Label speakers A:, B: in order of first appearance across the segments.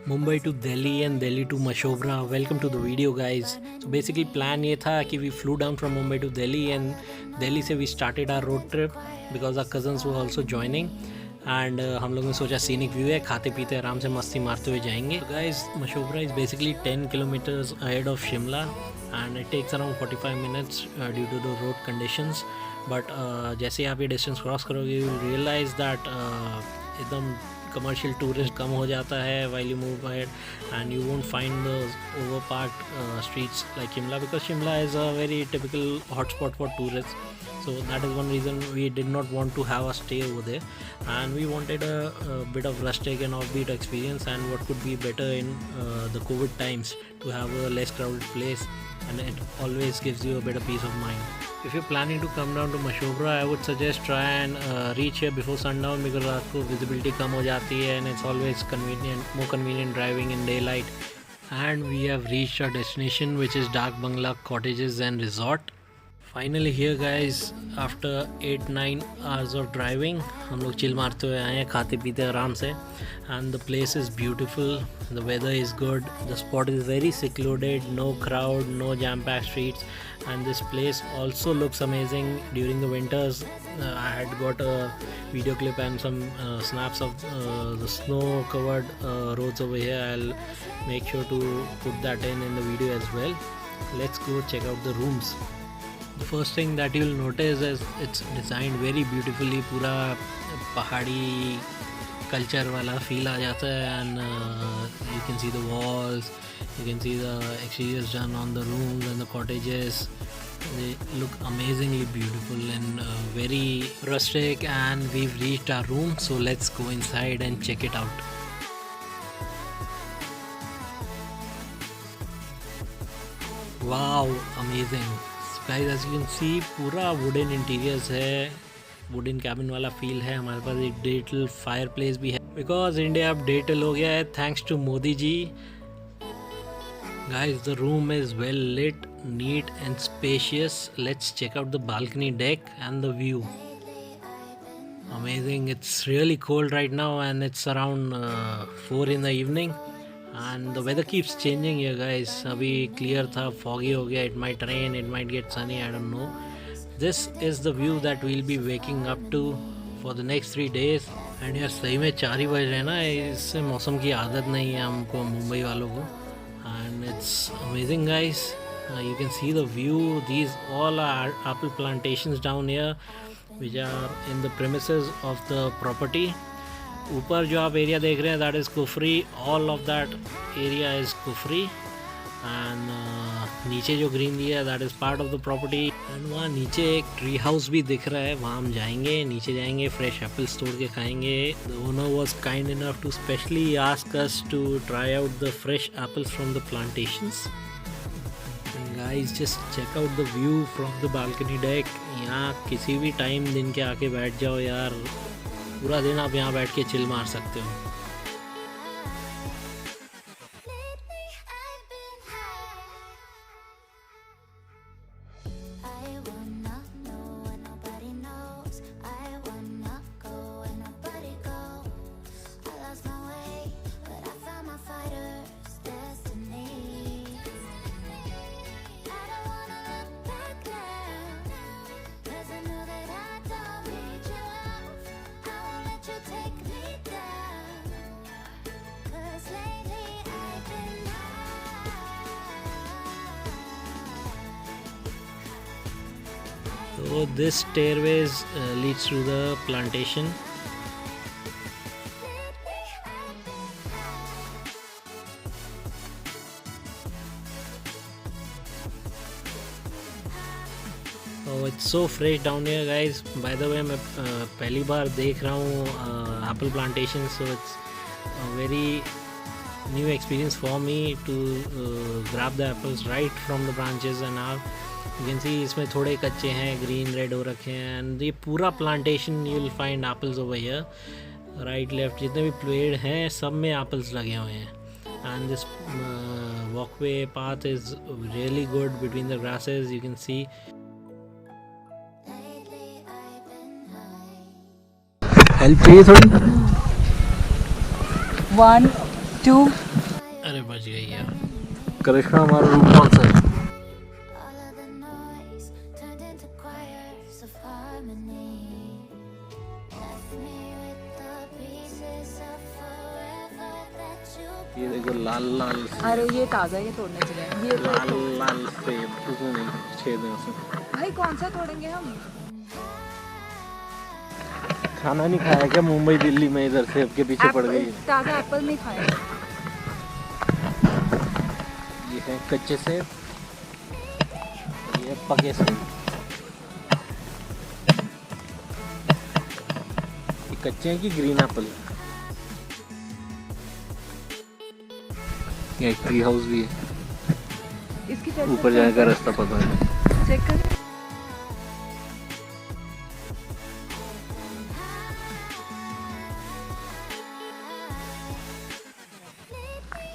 A: Mumbai to Delhi and Delhi to Mashobra. Welcome to the video guys. So basically plan ये था कि we flew down from Mumbai to Delhi and Delhi से we started our road trip because our cousins were also joining. And हम लोगों ने सोचा scenic view है, खाते पीते आराम से मस्ती मारते हुए जाएंगे. Guys, Mashobra is basically 10 kilometers ahead of Shimla and it takes around 45 minutes due to the road conditions. But जैसे आप ये डिस्टेंस क्रॉस करोगे यू विल रियलाइज दैट एकदम कमर्शियल टूरिस्ट कम हो जाता है while you move ahead, and you won't find the overpacked streets like Shimla, because Shimla is a very typical hotspot for tourists. So that is one reason we did not want to have a stay over there, and we wanted a bit of rustic and offbeat experience. And what could be better in the COVID times to have a less crowded place, and it always gives you a better peace of mind. If you're planning to come down to Mashobra, I would suggest try and reach here before sundown, because रात को visibility कम हो जाती है and it's always convenient, more convenient driving in daylight. And we have reached our destination, which is Dak Bangla Cottages and Resort. Finally here guys, after 8-9 hours of driving, हम लोग chill मारते हुए आए हैं, खाते पीते आराम से. And the place is beautiful, the weather is good, the spot is very secluded, no crowd, no jam-packed streets, and this place also looks amazing during the winters. I had got a video clip and some snaps of the snow-covered roads over here. I'll make sure to put that in the video as well. Let's go check out the rooms. The first thing that you'll notice is it's designed very beautifully. पूरा पहाड़ी culture वाला feel आ जाता है. And you can see the walls, you can see the exteriors done on the rooms and the cottages. They look amazingly beautiful and very rustic. And we've reached our room, so let's go inside and check it out. Wow, amazing. Guys, as you can see, पूरा wooden interiors है, wooden cabin वाला feel है. हमारे पास एक digital fire place भी है, because India अब digital हो गया है thanks to Modi ji. Guys, the room is well lit, neat and spacious. Let's check out the balcony deck and the view. Amazing. It's really cold right now and it's around 4 in the evening. And the weather keeps changing here guys. अभी clear था, foggy हो गया. It might rain, it might get sunny, I don't know. This is the view that we'll be waking up to for the next 3 days. And यार सही में 4 ही बज रहे हैं ना, इससे मौसम की आदत नहीं है हमको, मुंबई वालों को. And it's amazing guys. You can see the view. These all are apple plantations down here, which are in the premises of the property. ऊपर जो आप एरिया देख रहे हैं that is Kufri. All of that area is Kufri. And नीचे जो green दिया है that is part of the property. And वहाँ नीचे एक ट्री हाउस भी दिख रहा है, वहाँ हम जाएंगे, नीचे जाएंगे, फ्रेश एप्पल्स तोड़ के खाएंगे. The owner was kind enough to specially ask us to try out the fresh apples from the plantations. And guys, just check out the view from the balcony deck. यहाँ किसी भी time दिन के आके बैठ जाओ यार, पूरा दिन आप यहाँ बैठ के चिल मार सकते हो. So this stairways leads to the plantation. Oh, it's so fresh down here guys. By the way, मैं पहली बार देख रहा हूँ apple plantation, so it's a very new experience for me to grab the apples right from the branches. And now you can see इसमें थोड़े कच्चे हैं, green red हो रखे हैं. एंड ये पूरा plantation you will find apples over here. Right left जितने भी पेड़ हैं सब में एप्पल्स लगे हुए हैं. And this walkway path is really good between the grasses. You can see.
B: Help चाहिए थोड़ी.
C: 1, 2
A: अरे बच गई यार।
B: करिश्मा हमारा रूम कौन सा है? ये देखो लाल लाल,
C: अरे ये ताज़ा, ये तोड़ने चाहिए। ये तो
B: लाल लाल सेब, उसमें नहीं छेद है उसमें।
C: भाई कौन सा तोड़ेंगे हम?
B: खाना नहीं खाया क्या मुंबई दिल्ली में? इधर सेब के पीछे पड़ गई।
C: ताज़ा एप्पल नहीं खाए।
B: ये है कच्चे सेब, ये पके सेब। ये कच्चे हैं कि ग्रीन एप्पल? ये एक ट्री हाउस भी है,
C: इसकी टेस्ट
B: ऊपर जाने का रास्ता पता है।
C: चेक कर।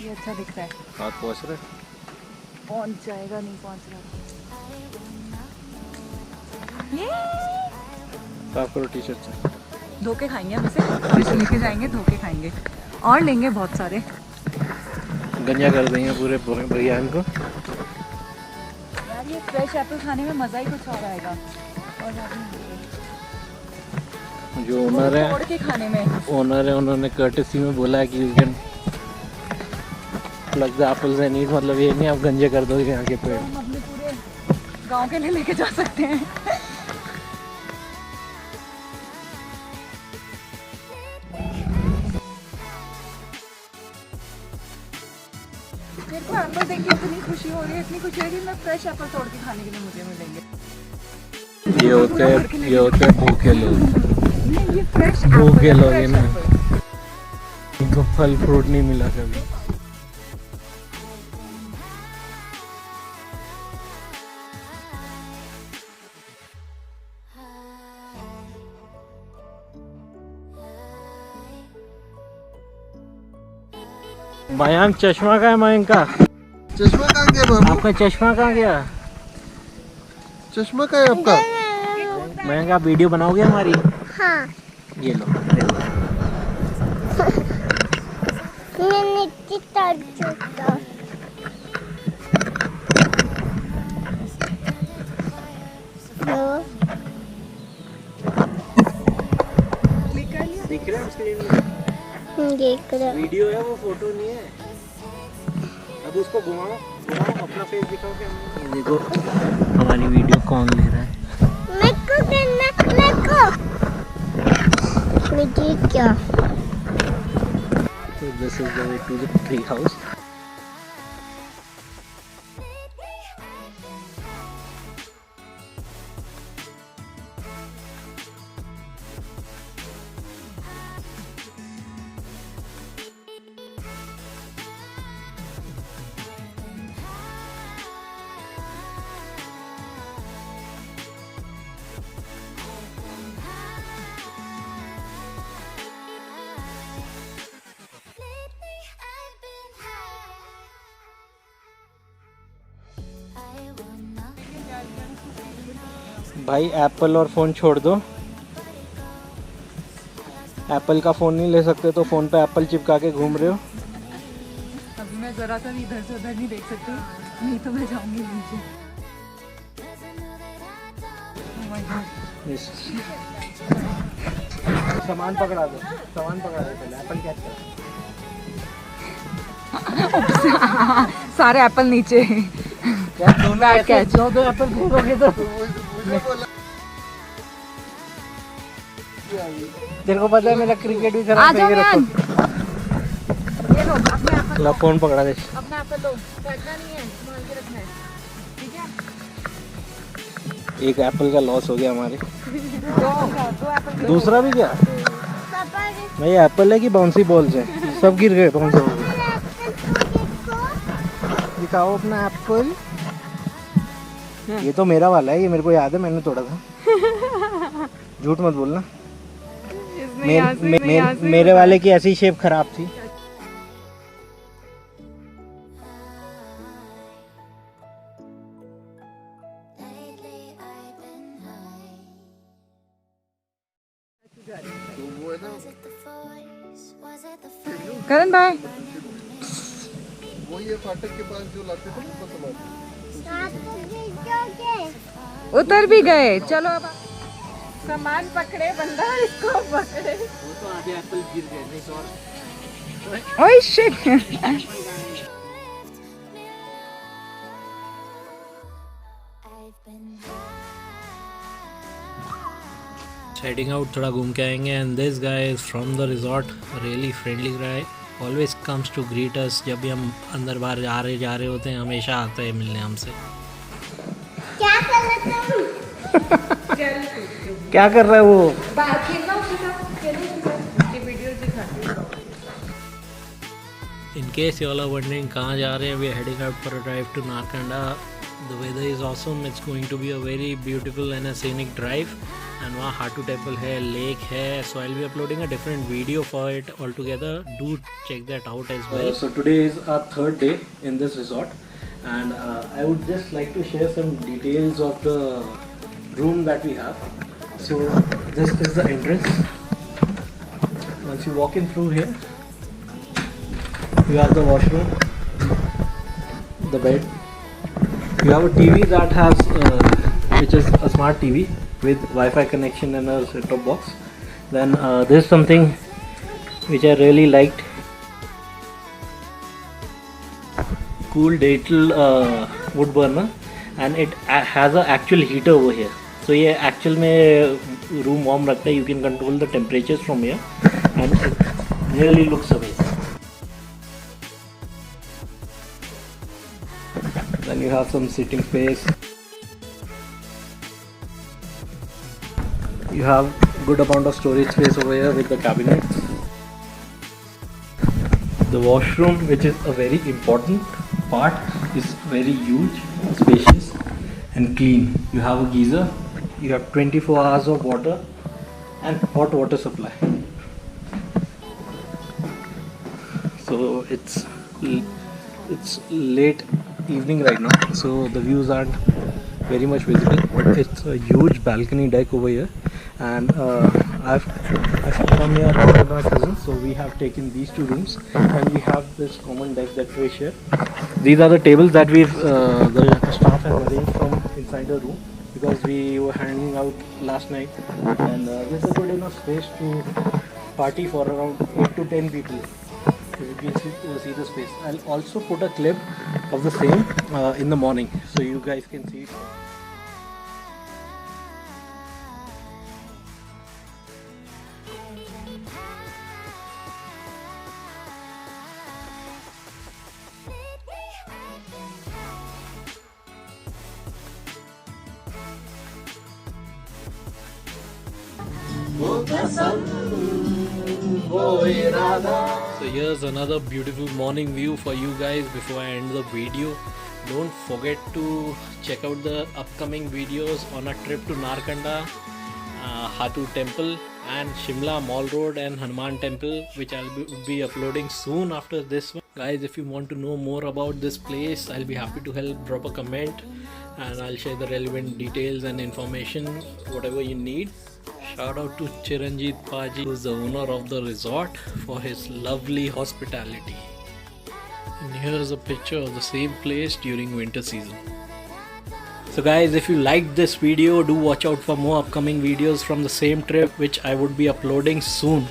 C: ये अच्छा दिख रहा है।
B: हाथ पहुँच रहे?
C: पहुंच जाएगा, नहीं पहुंच रहा। ये
B: साफ करो टी शर्ट से।
C: धोके खाएंगे हम इसे, फिश लेके जाएंगे, धोके खाएंगे और लेंगे बहुत सारे।
B: गंजा कर देंगे पूरे भैया इनको।
C: यार ये फ्रेश एप्पल खाने में मज़ा ही कुछ और आएगा। और
B: जो ओनर है,
C: तोड़ के खाने में।
B: ओनर है, उन्होंने कर्टेसी में बोला है कि you can plug the apples and eat. मतलब ये नहीं आप गंजे कर दोगे यहाँ के पेड़।
C: हम अपने पूरे गांव के लिए लेके जा सकते हैं। मेरे को एप्पल देख के इतनी खुशी हो रही है, इतनी खुशी हो रही है। मैं फ्रेश एप्पल तोड़ के खाने के लिए मुझे मिलेंगे।
B: ये होते हैं भूखे लोग।
C: नहीं, ये फ्रेश
B: भूखे लोग हैं ना, इनको फल फ्रूट नहीं मिला कभी। मयंक चश्मा कहाँ है? मयंक का
D: चश्मा कहाँ गया बाबू?
B: आपका चश्मा कहाँ गया?
D: चश्मा कहाँ है आपका?
B: मयंक आप वीडियो बनाओगे हमारी?
E: हाँ।
B: ये लो।
E: मैंने कितना चुका।
B: दिख रहा है स्क्रीन में?
E: देख रहा।
B: वीडियो है वो, फोटो नहीं है। अब उसको घुमाओ, घुमाओ, अपना फेस दिखाओ कैमरे में। देखो हमारी वीडियो कौन ले रहा है।
E: मेरे को वीडियो क्या?
B: So this is the way to the tree house. भाई एप्पल और फ़ोन छोड़ दो। एप्पल का फ़ोन नहीं ले सकते तो फ़ोन पे एप्पल चिपका के घूम रहे हो।
C: अभी मैं जरा सा भी इधर से उधर नहीं देख सकती, नहीं तो मैं जाऊंगी नीचे। Oh my God.
B: सामान पकड़ा दो, सामान पकड़ा दो पहले, एप्पल कैच कर।
C: सारे एप्पल नीचे।
B: क्या दोनों
C: बैट कैच।
B: दो एप्पल घूमोगे तो तेरे को पता है मेरा क्रिकेट भी खराब है।
C: ये लो अपने एप्पल,
B: ला फोन पकड़ा दे।
C: अपना एप्पल लो, फेंकना नहीं है, संभाल के रखना है, ठीक है?
B: एक एप्पल का लॉस हो गया हमारे।
C: दो एप्पल।
B: दूसरा भी क्या?
E: पापा
B: भाई एप्पल है कि बाउंसी बॉल्स हैं? सब गिर गए बाउंसी बॉल। दिखाओ अपना एप्पल। ये तो मेरा वाला है, ये मेरे को याद है, मैंने तोड़ा था। झूठ मत बोलना। मेरे वाले की ऐसी शेप खराब थी।
C: करण भाई
D: वही है फाटक के पास जो लाते थे ना सामान।
C: उतर भी गए। चलो अब सामान पकड़े, बंदा इसको पकड़े।
B: वो तो आधे एप्पल गिर गए, नहीं तो और
C: ओह शिट।
A: heading out, थोड़ा घूम के आएंगे. And this guy is from the resort, really friendly guy, always comes to greet us. जब भी हम अंदर बाहर जा रहे होते हैं हमेशा आता है मिलने हमसे.
E: क्या कर रहे तुम?
B: क्या कर रहा है वो?
C: बाहर खेलना उसके साथ, खेलो उसके साथ, ये वीडियो दिखाती हूँ।
A: In case you all are wondering कहाँ जा रहे हैं, we are heading out for a drive to Narkanda. The weather is awesome. It's going to be a very beautiful and a scenic drive. And वहाँ Hatu temple है, lake है. So I'll be uploading a different video for it altogether. Do check that out as well. So today is our third day in this resort, and I would just like to share some details of the room that we have. So this is the entrance. Once you walk in through here, you have the washroom, the bed. You have a TV that has, which is a smart TV with Wi-Fi connection and a set-top box. Then there's something which I really liked. Cool Datel wood burner, and it has a actual heater over here. So ये actual में room warm रखता है. You can control the temperatures from here, and it really looks amazing. Then you have some sitting space. You have good amount of storage space over here with the cabinets. The washroom, which is a very important part, is very huge, spacious and clean. You have a geyser. You have 24 hours of water and hot water supply. So it's late evening right now, so the views aren't very much visible, but it's a huge balcony deck over here. And I've come here along with my cousins, so we have taken these two rooms, and we have this common deck that we share. These are the tables that the staff has arranged from inside the room, because we were hanging out last night, and this is a good enough space to party for around 8 to 10 people. So you can see the space. I'll also put a clip of the same in the morning, so you guys can see it. So here's another beautiful morning view for you guys before I end the video. Don't forget to check out the upcoming videos on a trip to Narkanda, Hatu Temple, and Shimla Mall Road and Hanuman Temple, which I'll be uploading soon after this one. Guys, if you want to know more about this place, I'll be happy to help. Drop a comment and I'll share the relevant details and information, whatever you need. Shout out to Chiranjit Paji, who is the owner of the resort, for his lovely hospitality. And here's a picture of the same place during winter season. So guys, if you liked this video, do watch out for more upcoming videos from the same trip, which I would be uploading soon.